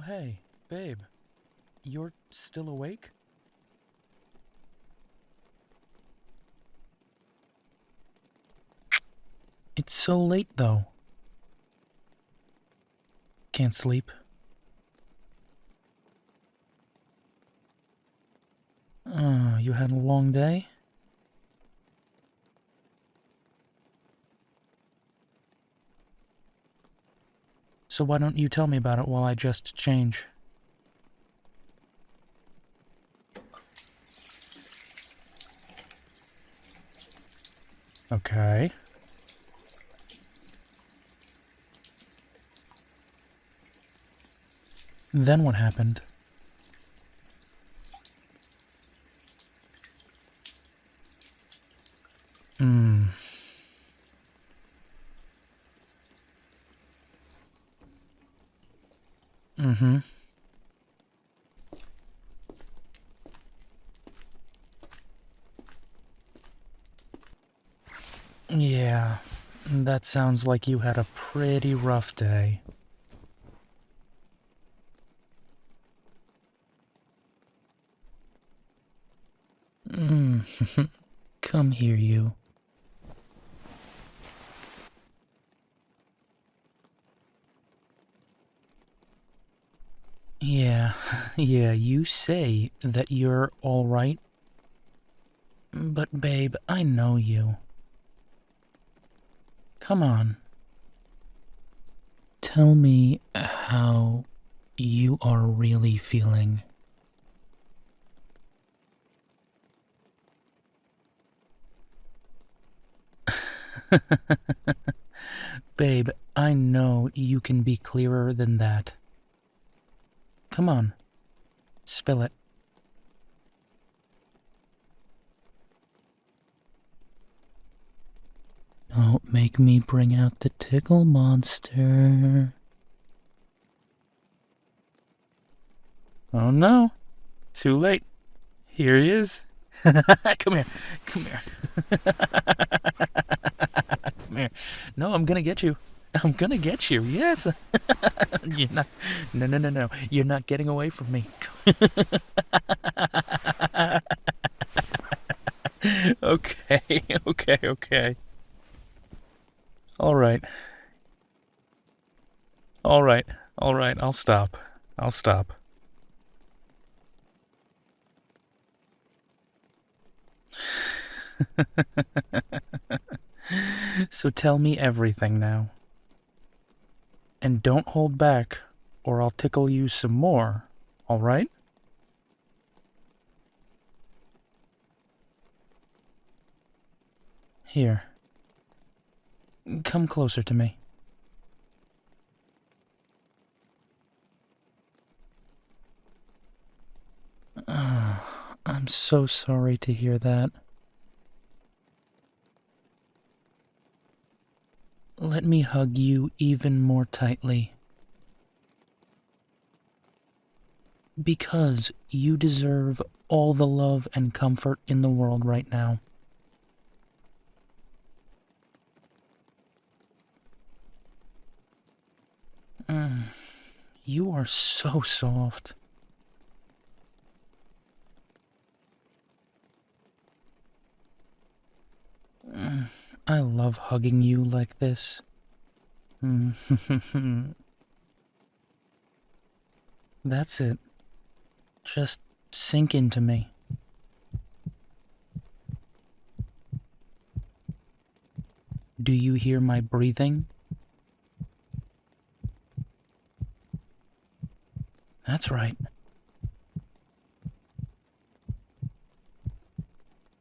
hey, babe. You're still awake? It's so late, though. Can't sleep. You had a long day? So why don't you tell me about it while I just change? Okay. Then what happened? Hmm. Mm-hmm. Yeah, that sounds like you had a pretty rough day. Come here, you. Yeah, yeah, you say that you're alright. But babe, I know you. Come on. Tell me how you are really feeling. Babe, I know you can be clearer than that. Come on, spill it. Don't make me bring out the tickle monster. Oh no, too late. Here he is. Come here, come here. Come here. No, I'm gonna get you. I'm gonna get you, yes. You're not. No, no, no, no. You're not getting away from me. Okay, okay, okay. Alright. Alright, alright, I'll stop. I'll stop. So tell me everything now. And don't hold back, or I'll tickle you some more, alright? Here. Come closer to me. I'm so sorry to hear that. Let me hug you even more tightly. Because you deserve all the love and comfort in the world right now. You are so soft. I love hugging you like this. That's it. Just sink into me. Do you hear my breathing? That's right.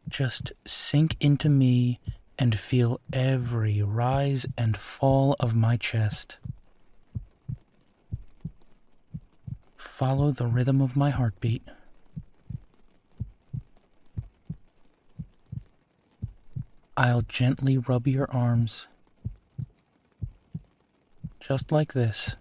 Just sink into me and feel every rise and fall of my chest. Follow the rhythm of my heartbeat. I'll gently rub your arms. Just like this.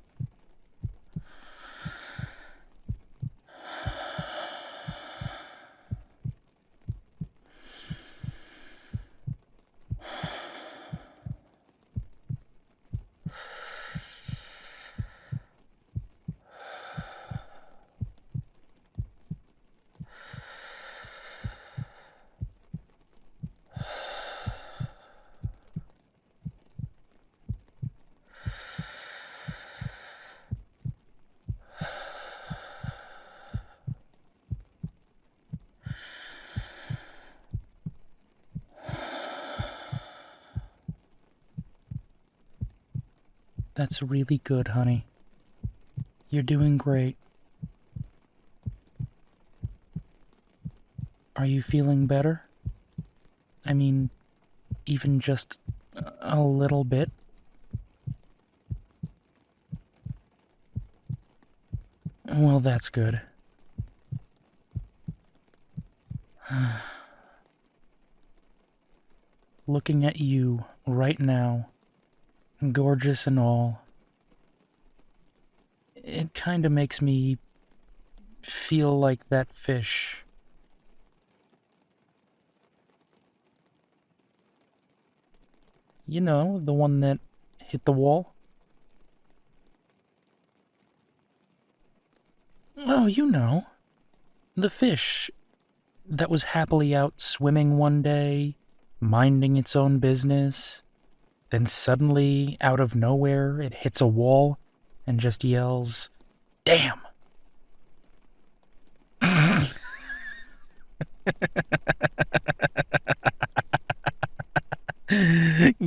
That's really good, honey. You're doing great. Are you feeling better? I mean, even just a little bit? Well, that's good. Looking at you right now, gorgeous and all, it kinda makes me feel like that fish. You know, the one that hit the wall? Oh, you know. The fish that was happily out swimming one day, minding its own business, then suddenly, out of nowhere, it hits a wall and just yells, "Damn!"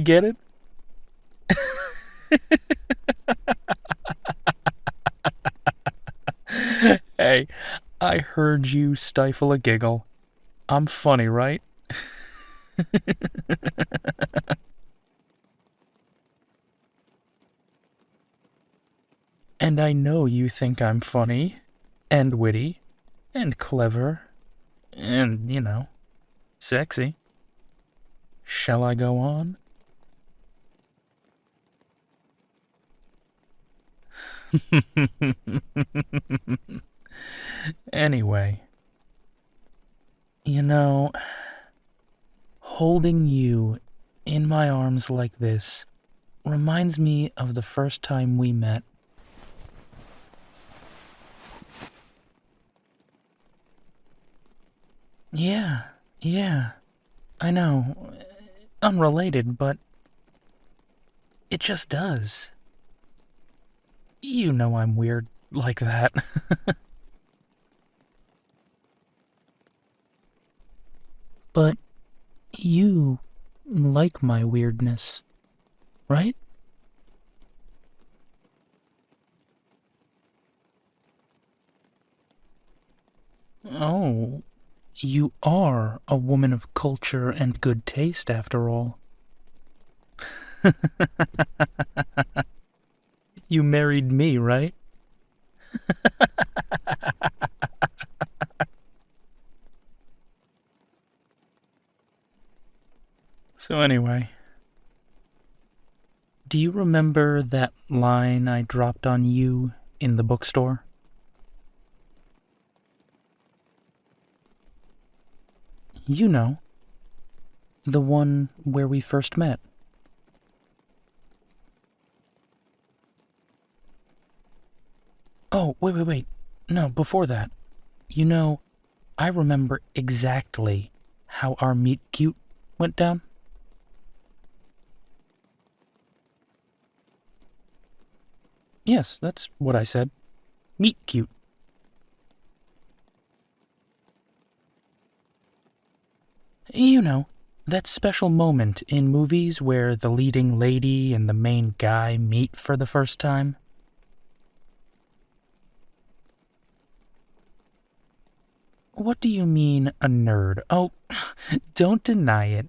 Get it? Hey, I heard you stifle a giggle. I'm funny, right? And I know you think I'm funny, and witty, and clever, and, sexy. Shall I go on? Anyway, holding you in my arms like this reminds me of the first time we met. Yeah, I know. Unrelated, but it just does. You know I'm weird like that. But you like my weirdness, right? Oh, you are a woman of culture and good taste, after all. You married me, right? So anyway, do you remember that line I dropped on you in the bookstore? You know, the one where we first met. Oh, wait. No, before that. I remember exactly how our meet cute went down. Yes, that's what I said. Meet cute. You know, that special moment in movies where the leading lady and the main guy meet for the first time. What do you mean, a nerd? Oh, don't deny it.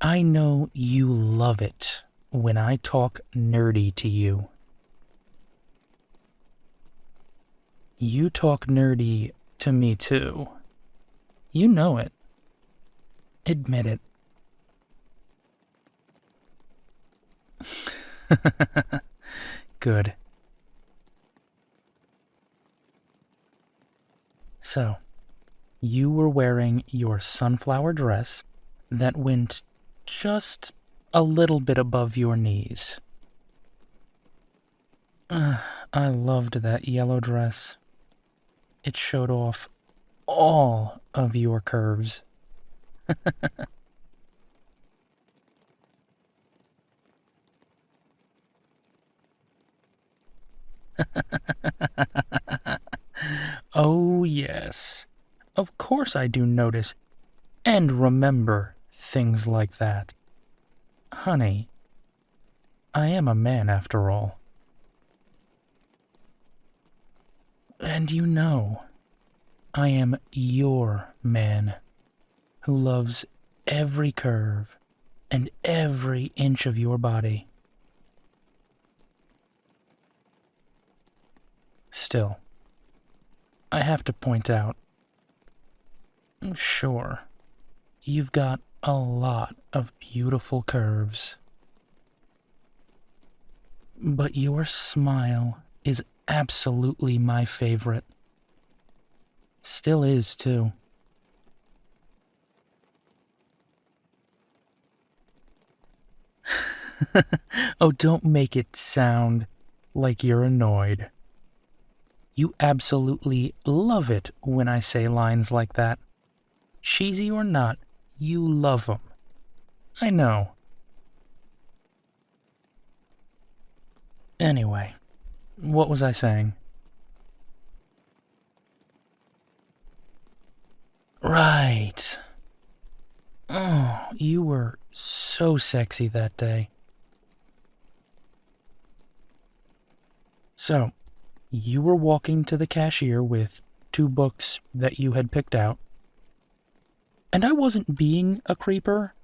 I know you love it when I talk nerdy to you. You talk nerdy to me too. You know it. Admit it. Good. So, you were wearing your sunflower dress that went just a little bit above your knees. I loved that yellow dress. It showed off all of your curves. Oh, yes. Of course I do notice and remember things like that. Honey, I am a man after all. And you know, I am your man who loves every curve and every inch of your body. Still, I have to point out, sure, you've got a lot of beautiful curves, but your smile is absolutely my favorite. Still is, too. Oh, don't make it sound like you're annoyed. You absolutely love it when I say lines like that. Cheesy or not, you love them. I know. Anyway, what was I saying? Right. Oh, you were so sexy that day. So, you were walking to the cashier with 2 books that you had picked out. And I wasn't being a creeper,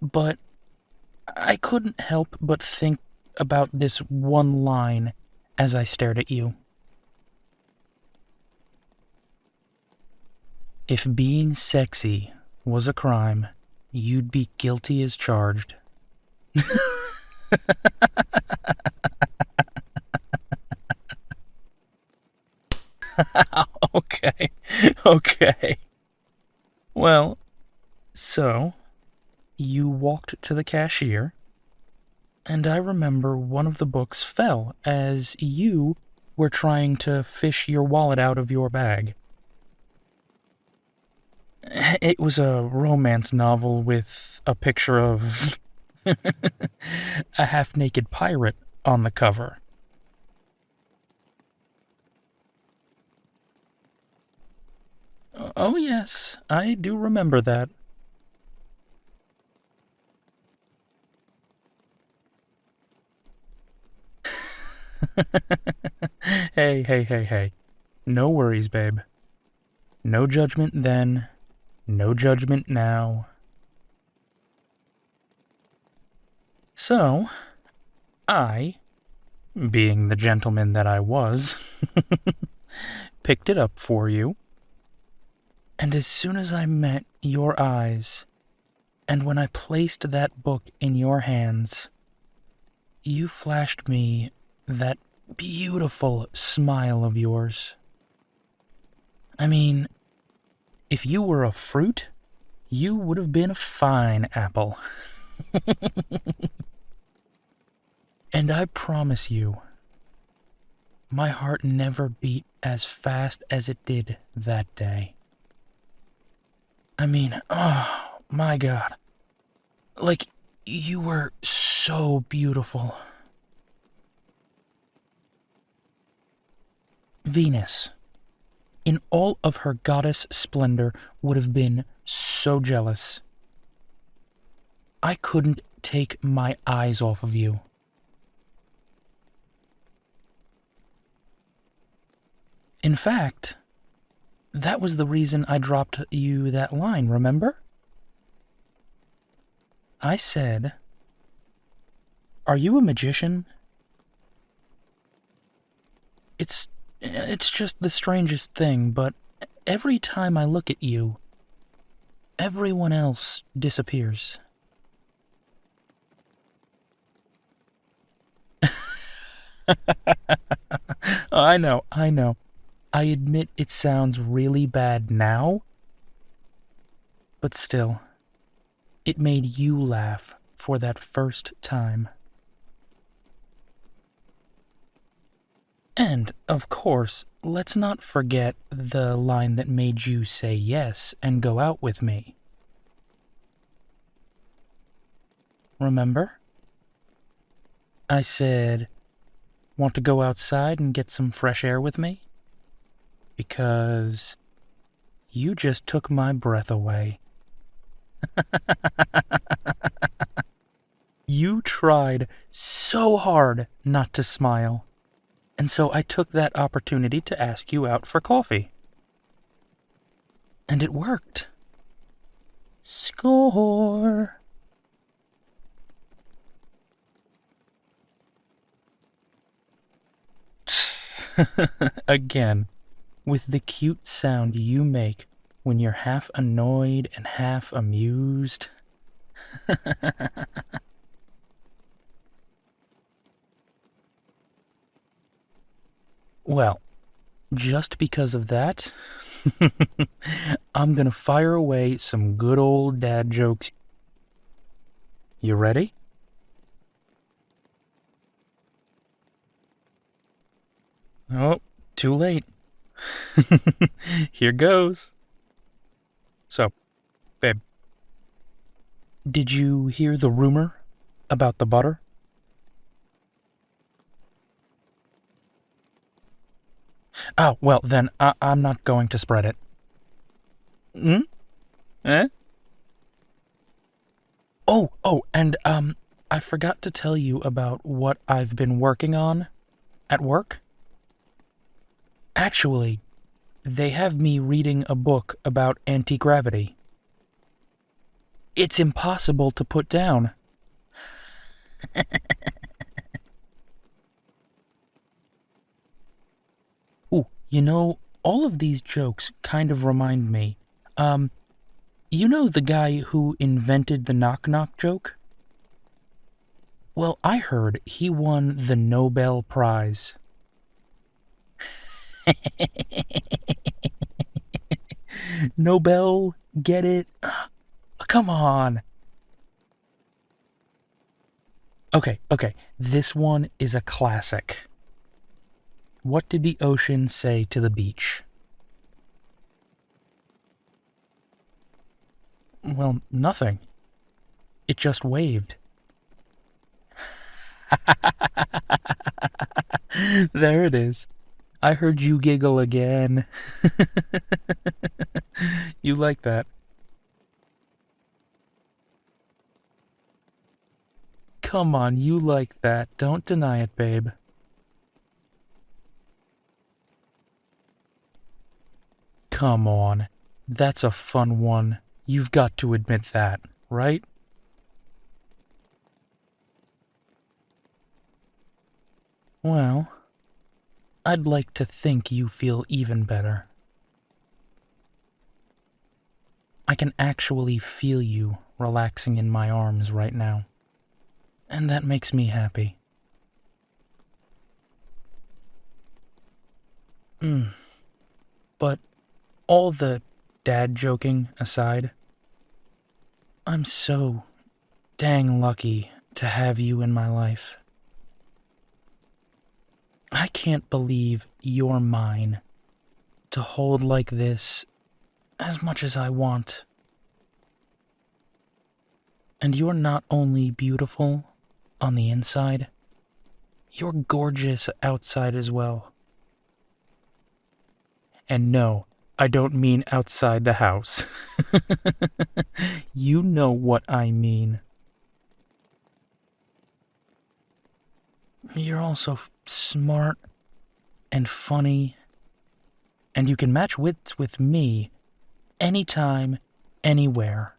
but I couldn't help but think about this one line as I stared at you. If being sexy was a crime, you'd be guilty as charged. Okay, okay. Well, so you walked to the cashier, and I remember one of the books fell as you were trying to fish your wallet out of your bag. It was a romance novel with a picture of a half-naked pirate on the cover. Oh, yes, I do remember that. Hey. No worries, babe. No judgment then, no judgment now. So, I, being the gentleman that I was, picked it up for you. And as soon as I met your eyes, and when I placed that book in your hands, you flashed me that beautiful smile of yours. I mean, if you were a fruit, you would have been a fine apple. And I promise you, my heart never beat as fast as it did that day. I mean, oh my God. Like, you were so beautiful. Venus, in all of her goddess splendor, would have been so jealous. I couldn't take my eyes off of you. In fact, that was the reason I dropped you that line, remember? I said, "Are you a magician?" It's just the strangest thing, but every time I look at you, everyone else disappears. I know. I admit it sounds really bad now, but still, it made you laugh for that first time. And, of course, let's not forget the line that made you say yes and go out with me. Remember? I said, "Want to go outside and get some fresh air with me?" Because you just took my breath away. You tried so hard not to smile, and so I took that opportunity to ask you out for coffee. And it worked. Score! Again, with the cute sound you make when you're half annoyed and half amused. Well, just because of that, I'm gonna fire away some good old dad jokes. You ready? Oh, too late. Here goes. So, babe, did you hear the rumor about the butter? Oh, well, then I'm not going to spread it. Hmm? Eh? And I forgot to tell you about what I've been working on at work. Actually, they have me reading a book about anti-gravity. It's impossible to put down. Ooh, all of these jokes kind of remind me. You know the guy who invented the knock-knock joke? Well, I heard he won the Nobel Prize. Nobel, get it? Come on. Okay, this one is a classic. What did the ocean say to the beach? Well, nothing. It just waved. There it is. I heard you giggle again. You like that? Come on, you like that. Don't deny it, babe. Come on. That's a fun one. You've got to admit that, right? Well, I'd like to think you feel even better. I can actually feel you relaxing in my arms right now. And that makes me happy. But all the dad joking aside, I'm so dang lucky to have you in my life. I can't believe you're mine to hold like this as much as I want. And you're not only beautiful on the inside, you're gorgeous outside as well. And no, I don't mean outside the house. You know what I mean. You're also smart and funny, and you can match wits with me anytime, anywhere.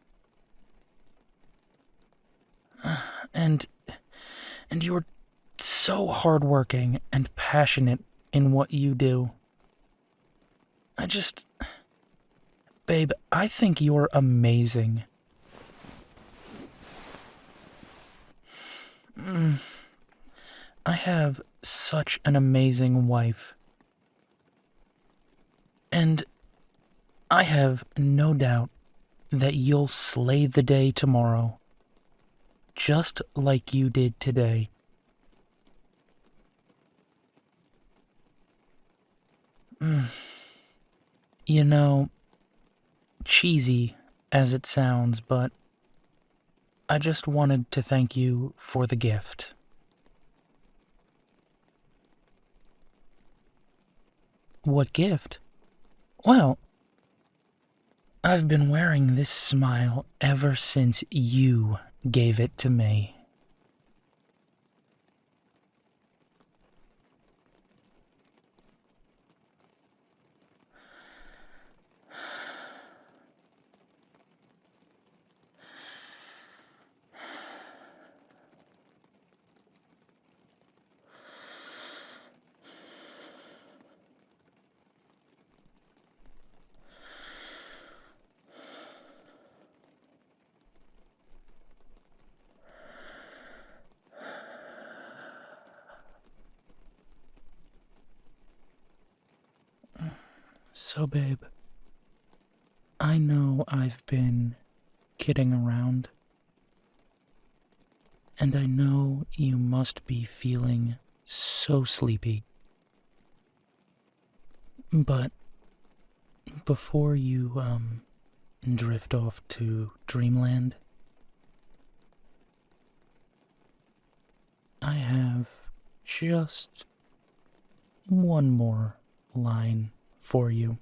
And you're so hardworking and passionate in what you do. Babe, I think you're amazing. I have such an amazing wife. And I have no doubt that you'll slay the day tomorrow, just like you did today. You know, cheesy as it sounds, but I just wanted to thank you for the gift. What gift? Well, I've been wearing this smile ever since you gave it to me. So, babe, I know I've been kidding around, and I know you must be feeling so sleepy. But before you, drift off to dreamland, I have just one more line for you.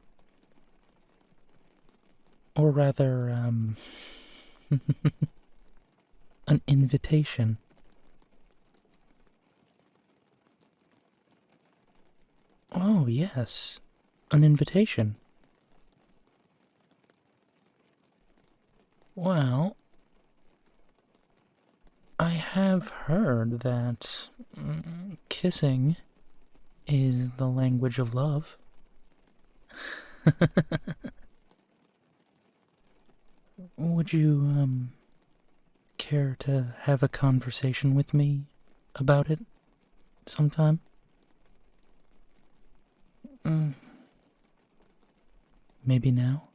Or rather, an invitation. Oh, yes, an invitation. Well, I have heard that kissing is the language of love. Would you, care to have a conversation with me about it sometime? Mm, maybe now?